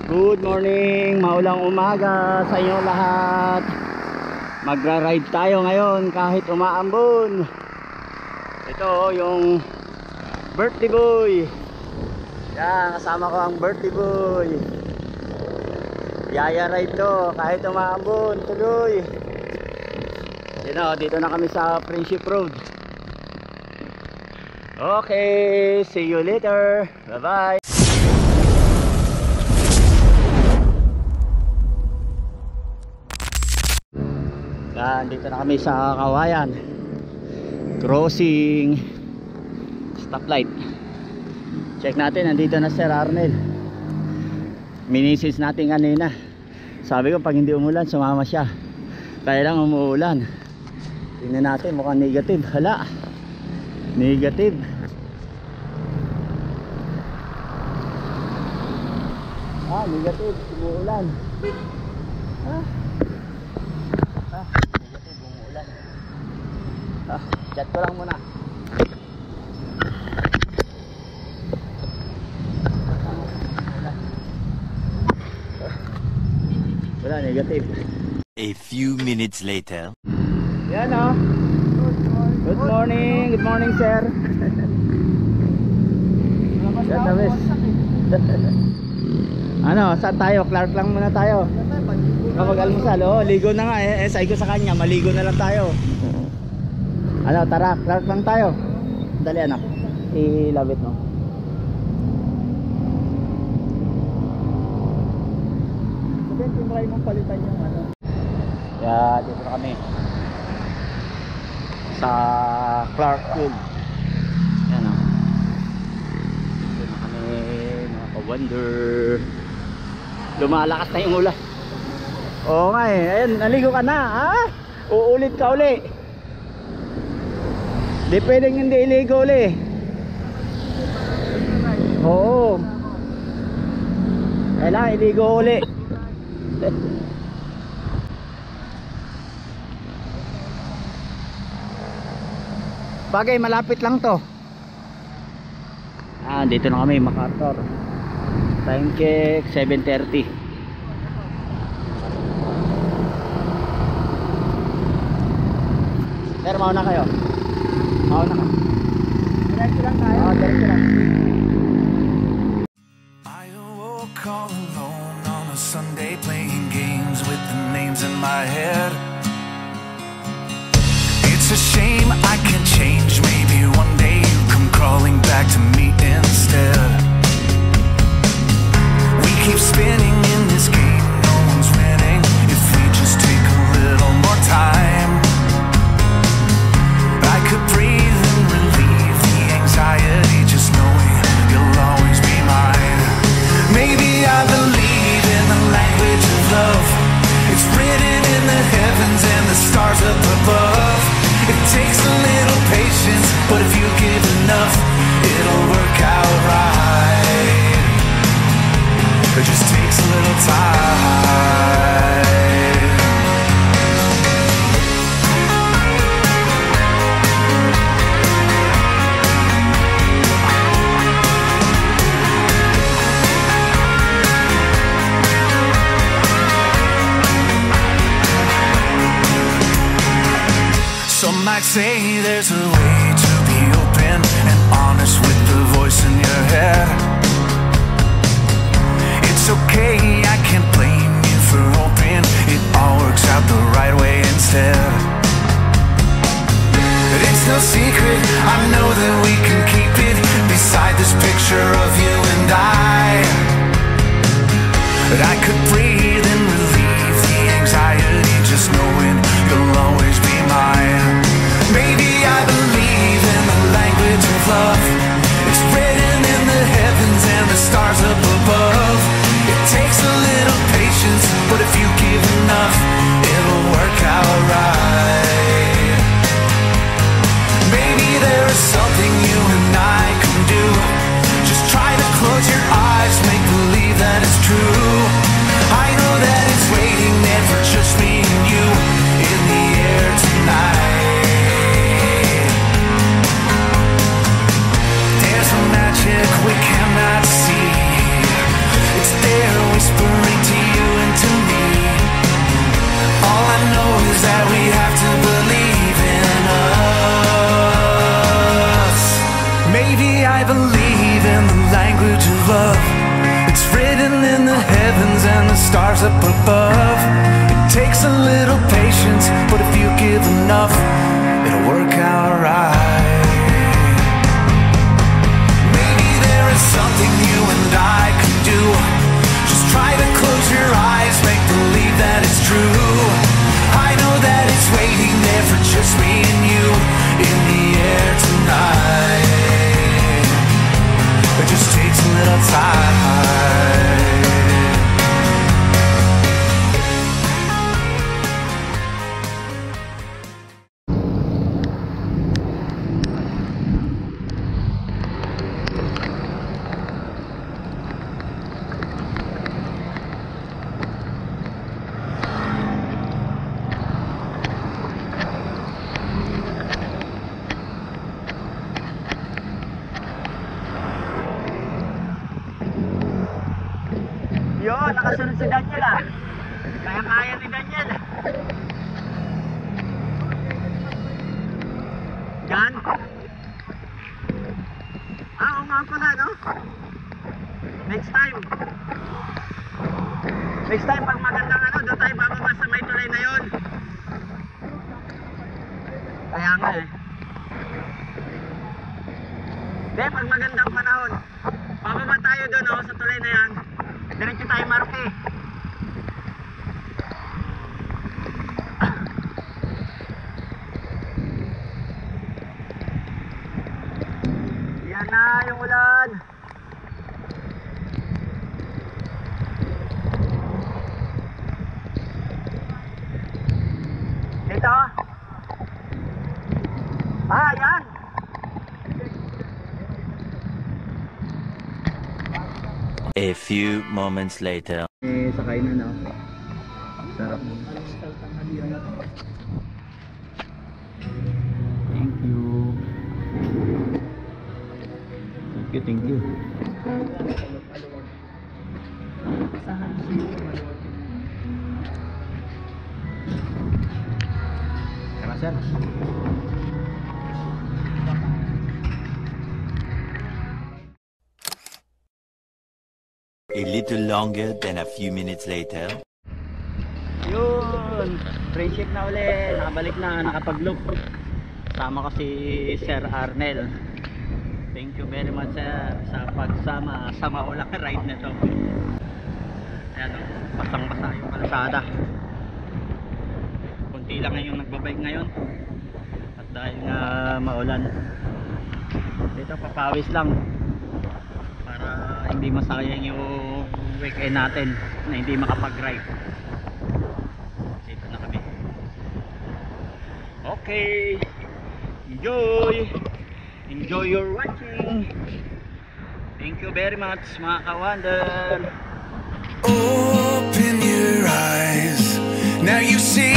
Good morning, maulang umaga sa inyo lahat. Magra-ride tayo ngayon kahit umaambon. Ito yung birthday boy. Yan, kasama ko ang birthday boy. Yaya ride to kahit umaambon, tuloy. Dito na kami sa Friendship Road. Okay, see you later. Bye bye. Yan, dito na kami sa Kawayan. Crossing stoplight. Check natin, nandito na Sir Arnel. Minisis natin kanina. Sabi ko pag hindi umulan sumama siya. Kaya lang umuulan. Tingnan natin, mukhang negative. Hala, negative. Negative, umuulan. Negative, umuulan. Chat ko lang muna. Wala, negative. A few minutes later. Yan o. Good morning. Good morning, sir. Yan, tabis. Ano, saan tayo? Clark lang muna tayo. Kapag almusal, ligo na nga eh. Sabi ko sa kanya, maligo na lang tayo. Ano, tara, Clark lang tayo. Dali anak, ilabit mo. Sabihin, tinry mong palitan yung ano. Yeah, dito na kami sa Clark Field. Yan o. Dito na kami mga ka-wonder. Lumalakas na yung ulan. Oo nga eh. Ayun, naligo ka na ha? Uulit ka uli. Di pwedeng hindi iligo uli. Oo. Kailangan iligo uli. Bagay, malapit lang to. Dito na kami, MacArthur. Time check 7:30. Sir, mauna kayo. Mauna ka. Diretso lang tayo. Diretso lang. I awoke all alone on a Sunday playing games with the names in my head. It's a shame I can't change. Maybe one day you come crawling back to me instead. We keep spinning in this game, no one's winning. If we just take a little more time, I could breathe and relieve the anxiety just knowing you'll always be mine. Maybe I believe in the language of love. It's written in the heavens and the stars up above. It takes a little patience, but if you give enough, it'll work out right. It just takes a little time. Some might say there's a way to be open and honest with the voice in your head. It's okay, I can't blame you for hoping it all works out the right way instead. But it's no secret, I know that we can keep it beside this picture of you and I. But I could breathe and relieve the anxiety just knowing you'll always be mine. Maybe I believe in the language of love. It's written in the heavens and the stars up above. It takes a little patience, but if you give enough, it'll work out right. Maybe there is something you and I can do. Just try to close your eyes, make believe that it's true. I know hidden in the heavens and the stars up above. It takes a little patience, but if you give enough, it'll work out right. Maybe there is something you and I can do. Just try to close your eyes, make believe that it's true. I know that it's waiting there for just me and you in the air tonight. It just takes a little time. Yun, nakasunod si Daniel ah. Kaya-kaya ni Daniel. Yan. Oo nga pala, no? Next time. Next time, pag magandang ano, doon tayo bababa sa may tulay na yun. Kaya nga eh. Hindi, pag magandang panahon, bababa tayo doon oh, sa tulay na yan. Diretso tayo Maroke. Yan na yung ulan. Ito. Ah, yan. A few moments later. Sakay na no. Sarap. Thank you. Thank you. Tara sir. A little longer than a few minutes later. Yun, friendship na uli, nakabalik na, nakapag-loop. Sama ko si Sir Arnel. Thank you very much sir sa pagsama sa maulang ride na to. Ayan o, pasang-basa yung kalsada. Kunti lang yung nagbabike ngayon. At dahil nga maulan, dito papawis lang. Para hindi masayang yung weekend natin na hindi makapag-ride. Dito na kami. Okay, enjoy your watching. Thank you very much mga ka-wonder. Open your eyes, now you see